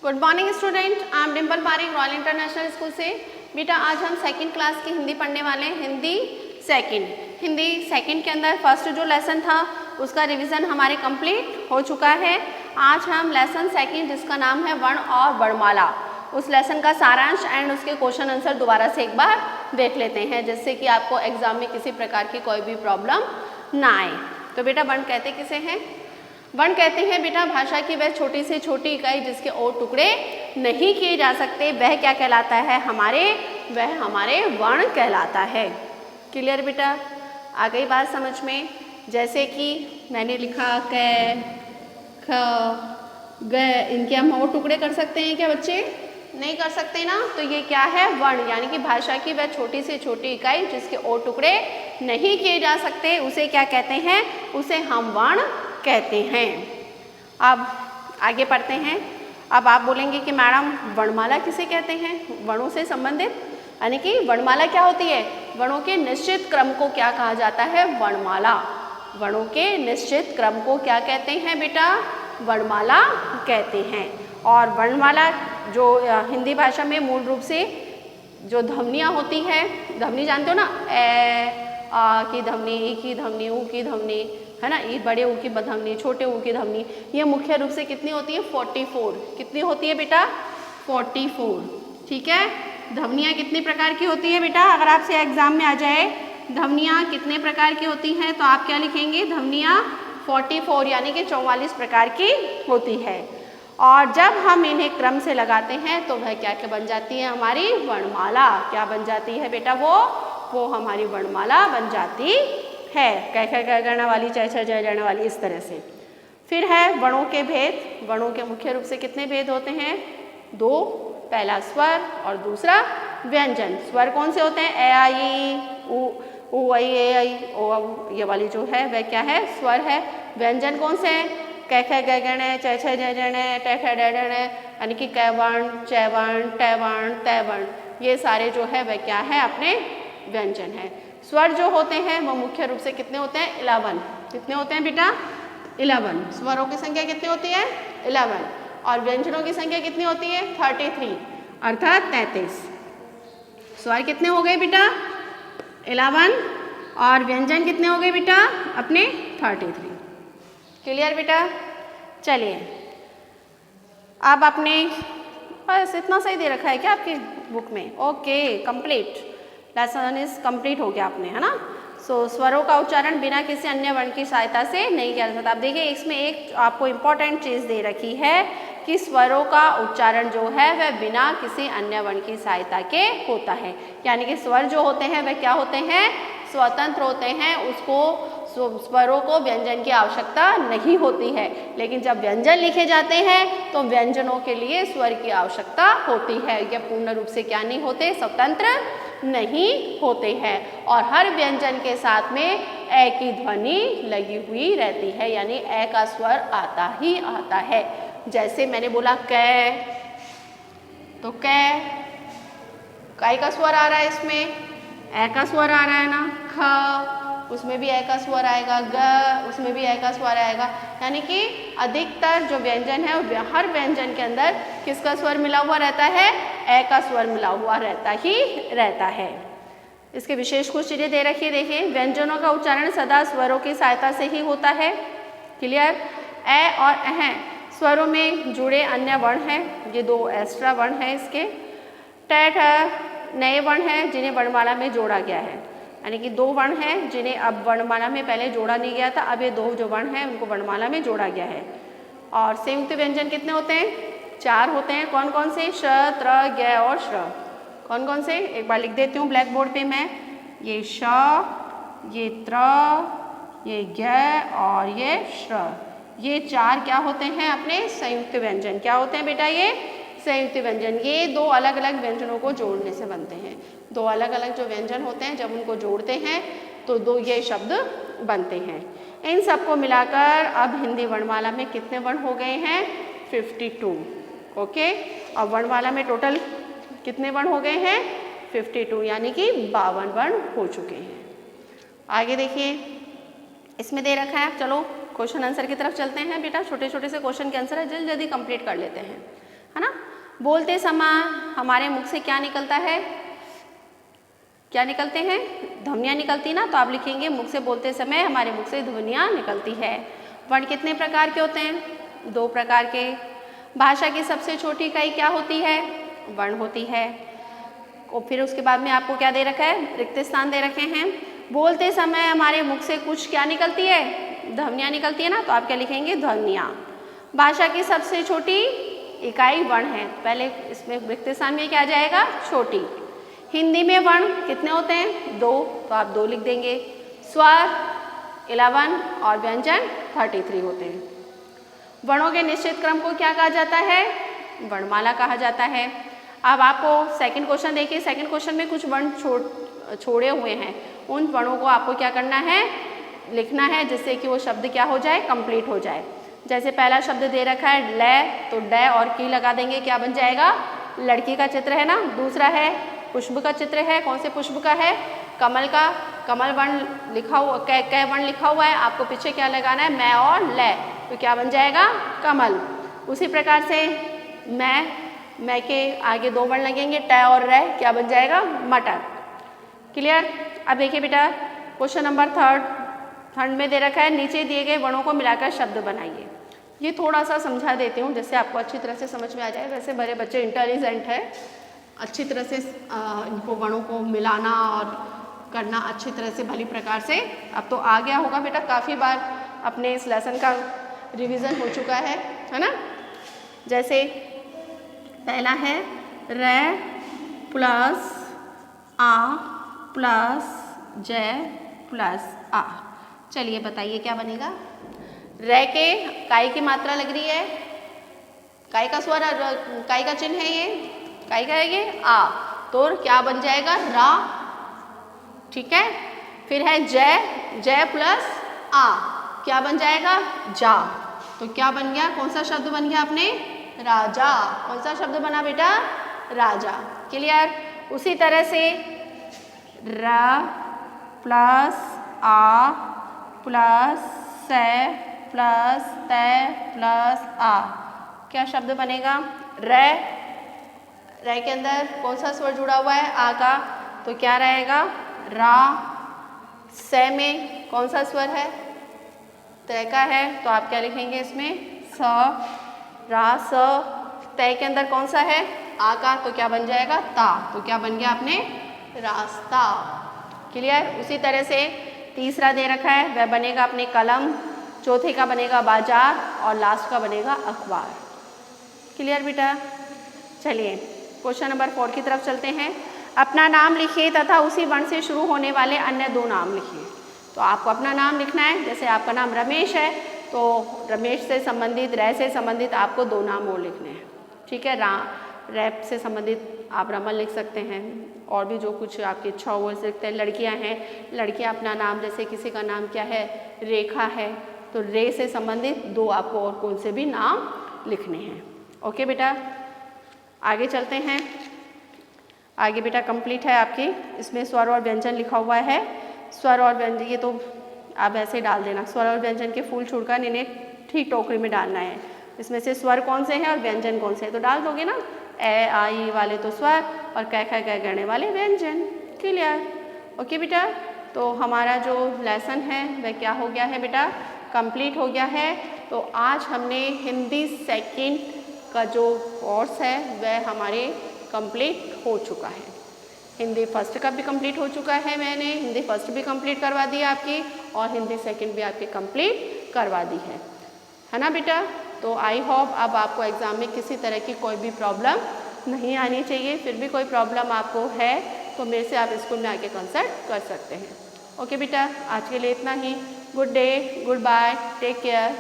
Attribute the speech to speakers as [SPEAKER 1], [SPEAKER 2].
[SPEAKER 1] Good morning student, I am Dimple Parekh, royal international school से। बेटा आज हम सेकंड क्लास की हिंदी पढ़ने वाले हैं। हिंदी सेकंड के अंदर फर्स्ट जो लेसन था उसका रिवीजन हमारे कंप्लीट हो चुका है। आज हम लेसन सेकंड जिसका नाम है वर्ण और वर्णमाला, उस लेसन का सारांश एंड उसके क्वेश्चन आंसर दोबारा से एक बार देख लेते हैं, जिससे कि आपको एग्जाम में किसी प्रकार की कोई भी प्रॉब्लम ना आए। तो बेटा वर्ण कहते किसे हैं? वर्ण कहते हैं बेटा भाषा की वह छोटी से छोटी इकाई जिसके और टुकड़े नहीं किए जा सकते, वह क्या कहलाता है? वह हमारे वर्ण कहलाता है। क्लियर बेटा? आ गई बात समझ में? जैसे कि मैंने लिखा क, ख, ग, इनके हम और टुकड़े कर सकते हैं क्या बच्चे? नहीं कर सकते ना। तो ये क्या है? वर्ण, यानी कि भाषा की वह छोटी से छोटी इकाई जिसके और टुकड़े नहीं किए जा सकते, उसे क्या कहते हैं? उसे हम वर्ण कहते हैं। अब आगे पढ़ते हैं। अब आप बोलेंगे कि मैडम वर्णमाला किसे कहते हैं? वर्णों से संबंधित, यानी कि वर्णमाला क्या होती है? वर्णों के निश्चित क्रम को क्या कहा जाता है? वर्णमाला। वर्णों के निश्चित क्रम को क्या कहते हैं बेटा? वर्णमाला कहते हैं। और वर्णमाला जो हिंदी भाषा में मूल रूप से जो ध्वनियाँ होती हैं, ध्वनि जानते हो ना, ए आ की ध्वनि, ई की ध्वनि, ऊ की ध्वनि, है ना, ई बड़े ऊ की ध्वनि, छोटे ऊ की ध्वनि, ये मुख्य रूप से कितनी होती है? 44। कितनी होती है बेटा? 44। ठीक है। ध्वनियाँ कितनी प्रकार की होती है बेटा? अगर आपसे एग्जाम में आ जाए ध्वनियाँ कितने प्रकार की होती हैं तो आप क्या लिखेंगे? ध्वनियाँ 44 यानी कि 44 प्रकार की होती है। और जब हम इन्हें क्रम से लगाते हैं तो वह क्या बन जाती है? हमारी वर्णमाला। क्या बन जाती है बेटा? वो हमारी वर्णमाला बन जाती है। कै कै कै गणना वाली, चै छै जय जय वाली, इस तरह से। फिर है वर्णों के भेद। वर्णों के मुख्य रूप से कितने भेद होते हैं? 2। पहला स्वर और दूसरा व्यंजन। स्वर कौन से होते हैं? ए आई ई, ऊ आई, ए आई, ओ औ, ये वाली जो है वह क्या है? स्वर है। व्यंजन कौन से हैं? कै कै गै गण, चै छै जय जय, टै ठै डै डै, यानी कि कै वर्ण, चै वर्ण, टै वर्ण, तै वर्ण, ये सारे जो है वह क्या है? अपने व्यंजन है। स्वर जो होते हैं वो मुख्य रूप से कितने होते हैं? 11। कितने होते हैं बेटा? 11। स्वरों की संख्या कितनी होती है? 11। और व्यंजनों की संख्या कितनी होती है? 33, अर्थात 33। स्वर कितने हो गए बेटा? 11। और व्यंजन कितने हो गए बेटा? अपने 33। क्लियर बेटा? चलिए अब अपने, बस इतना सही दे रखा है क्या आपकी बुक में? Okay, complete lesson is complete हो गया आपने, है ना। सो स्वरों का उच्चारण बिना किसी अन्य वर्ण की सहायता से नहीं किया जा सकता। आप देखिए इसमें एक आपको इम्पॉर्टेंट चीज़ दे रखी है कि स्वरों का उच्चारण जो है वह बिना किसी अन्य वर्ण की सहायता के होता है, यानी कि स्वर जो होते हैं वह क्या होते हैं? स्वतंत्र होते हैं। उसको स्वरों को व्यंजन की आवश्यकता नहीं होती है। लेकिन जब व्यंजन लिखे जाते हैं तो व्यंजनों के लिए स्वर की आवश्यकता होती है। यह पूर्ण रूप से क्या नहीं होते? स्वतंत्र नहीं होते हैं। और हर व्यंजन के साथ में ए की ध्वनि लगी हुई रहती है, यानी ए का स्वर आता ही आता है। जैसे मैंने बोला कै, तो कै का स्वर आ रहा है, इसमें ए का स्वर आ रहा है ना। ख, उसमें भी ए का स्वर आएगा। ग, उसमें भी ए का स्वर आएगा। यानी कि अधिकतर जो व्यंजन है हर व्यंजन के अंदर किसका स्वर मिला हुआ रहता है? ए का स्वर मिला हुआ रहता है। इसके विशेष कुछ चीज़ें दे रखी है, देखिए। व्यंजनों का उच्चारण सदा स्वरों की सहायता से ही होता है। क्लियर? ए और अह स्वरों में जुड़े अन्य वर्ण हैं, ये 2 एक्स्ट्रा वर्ण हैं इसके। टै ठ नए वर्ण हैं जिन्हें वर्णमाला में जोड़ा गया है, यानी कि 2 वर्ण हैं जिन्हें अब वर्णमाला में पहले जोड़ा नहीं गया था, अब ये 2 जो वर्ण हैं उनको वर्णमाला में जोड़ा गया है। और संयुक्त व्यंजन कितने होते हैं? 4 होते हैं। कौन कौन से? श, त्र, ग और श्र। कौन कौन से? एक बार लिख देती हूँ ब्लैक बोर्ड पे मैं। ये श, ये त्र, ये ग और ये श्र, ये 4 क्या होते हैं? अपने संयुक्त व्यंजन। क्या होते हैं बेटा? ये संयुक्त व्यंजन। ये 2 अलग अलग व्यंजनों को जोड़ने से बनते हैं। 2 अलग अलग जो व्यंजन होते हैं जब उनको जोड़ते हैं तो 2 ये शब्द बनते हैं। इन सबको मिलाकर अब हिंदी वर्णमाला में कितने वर्ण हो गए हैं? 52। ओके, अब वर्णमाला में टोटल कितने वर्ण हो गए हैं? 52, यानी कि 52 वर्ण हो चुके हैं। आगे देखिए, इसमें दे रखा है, चलो क्वेश्चन आंसर की तरफ चलते हैं बेटा। छोटे छोटे से क्वेश्चन के आंसर है, जल्दी जल्दी कंप्लीट कर लेते हैं। है ना। बोलते समय हमारे मुख से क्या निकलता है, क्या निकलते हैं, ध्वनियाँ निकलती ना, तो आप लिखेंगे मुख से बोलते समय हमारे मुख से ध्वनियाँ निकलती है। वर्ण कितने प्रकार के होते हैं, 2 प्रकार के। भाषा की सबसे छोटी इकाई क्या होती है, वर्ण होती है। और फिर उसके बाद में आपको क्या दे रखा है, रिक्त स्थान दे रखे हैं। बोलते समय हमारे मुख से कुछ क्या निकलती है, ध्वनियाँ निकलती है ना, तो आप क्या लिखेंगे, ध्वनियाँ। भाषा की सबसे छोटी इकाई वर्ण है, पहले इसमें रिक्त स्थान में क्या आ जाएगा, छोटी। हिंदी में वर्ण कितने होते हैं, 2, तो आप 2 लिख देंगे। स्वर 11 और व्यंजन 33 होते हैं। वर्णों के निश्चित क्रम को क्या कहा जाता है, वर्णमाला कहा जाता है। अब आपको सेकंड क्वेश्चन देखिए, सेकंड क्वेश्चन में कुछ वर्ण छोड़े हुए हैं, उन वर्णों को आपको क्या करना है, लिखना है, जिससे कि वो शब्द क्या हो जाए, कंप्लीट हो जाए। जैसे पहला शब्द दे रखा है ल, तो ड और की लगा देंगे, क्या बन जाएगा, लड़की का चित्र है ना। दूसरा है पुष्प का चित्र है, कौन से पुष्प का है, कमल का। कमल वर्ण लिखा हुआ, कै वर्ण लिखा हुआ है, आपको पीछे क्या लगाना है, मैं और ल, तो क्या बन जाएगा, कमल। उसी प्रकार से मैं के आगे 2 वर्ण लगेंगे, ट और र, क्या बन जाएगा, मटर। क्लियर। अब देखिए बेटा क्वेश्चन नंबर थर्ड में दे रखा है, नीचे दिए गए वर्णों को मिलाकर शब्द बनाइए। ये थोड़ा सा समझा देती हूँ जिससे आपको अच्छी तरह से समझ में आ जाए। वैसे बड़े बच्चे इंटेलिजेंट है, अच्छी तरह से इनको वर्णों को मिलाना और करना अच्छी तरह से भली प्रकार से अब तो आ गया होगा बेटा, काफ़ी बार अपने इस लेसन का रिवीजन हो चुका है ना। जैसे पहला है र प्लस आ प्लस ज प्लस आ। चलिए बताइए क्या बनेगा। र के काई की मात्रा लग रही है, काई का स्वर, काई का चिन्ह है, ये काई का है, ये आ, तो क्या बन जाएगा, रा। ठीक है। फिर है जय प्लस आ, क्या बन जाएगा, जा। तो क्या बन गया, कौन सा शब्द बन गया अपने, राजा। कौन सा शब्द बना बेटा, राजा। क्लियर। उसी तरह से र प्लस आ प्लस से प्लस ते प्लस आ, क्या शब्द बनेगा, रे। रे के अंदर कौन सा स्वर जुड़ा हुआ है, आ का, तो क्या रहेगा, रा। से में कौन सा स्वर है, तय का है, तो आप क्या लिखेंगे इसमें, स, रा स। तय के अंदर कौन सा है, आ का, तो क्या बन जाएगा, ता, तो क्या बन गया अपने, रास्ता। क्लियर। उसी तरह से तीसरा दे रखा है, वह बनेगा अपने कलम। चौथे का बनेगा बाजार और लास्ट का बनेगा अखबार। क्लियर बेटा। चलिए क्वेश्चन नंबर 4 की तरफ चलते हैं। अपना नाम लिखिए तथा उसी वर्ण से शुरू होने वाले अन्य 2 नाम लिखिए। तो आपको अपना नाम लिखना है, जैसे आपका नाम रमेश है तो रमेश से संबंधित, रै से संबंधित आपको 2 नाम और लिखने हैं। ठीक है। रैप से संबंधित आप रमन लिख सकते हैं, और भी जो कुछ आपकी इच्छा हो वो लिखते हैं। लड़कियां हैं, लड़कियां अपना नाम, जैसे किसी का नाम क्या है, रेखा है, तो रे से संबंधित 2 आपको और कौन से भी नाम लिखने हैं। ओके बेटा, आगे चलते हैं। आगे बेटा कंप्लीट है आपकी, इसमें स्वर और व्यंजन लिखा हुआ है। स्वर और व्यंजन ये तो आप ऐसे डाल देना, स्वर और व्यंजन के फूल छोड़कर इन्हें ठीक टोकरी में डालना है। इसमें से स्वर कौन से हैं और व्यंजन कौन से हैं, तो डाल दोगे ना, ए आई वाले तो स्वर और कै ख ग गणे वाले व्यंजन। क्लियर। ओके बेटा, तो हमारा जो लेसन है वह क्या हो गया है बेटा, कंप्लीट हो गया है। तो आज हमने हिंदी सेकंड का जो कोर्स है वह हमारे कंप्लीट हो चुका है। हिंदी फर्स्ट का भी कंप्लीट हो चुका है, मैंने हिंदी फर्स्ट भी कंप्लीट करवा दी आपकी, और हिंदी सेकंड भी आपकी कंप्लीट करवा दी है ना बेटा। तो आई होप अब आपको एग्ज़ाम में किसी तरह की कोई भी प्रॉब्लम नहीं आनी चाहिए। फिर भी कोई प्रॉब्लम आपको है तो मेरे से आप स्कूल में आके कंसल्ट कर सकते हैं। ओके बेटा, आज के लिए इतना ही। Good day, good bye, take care.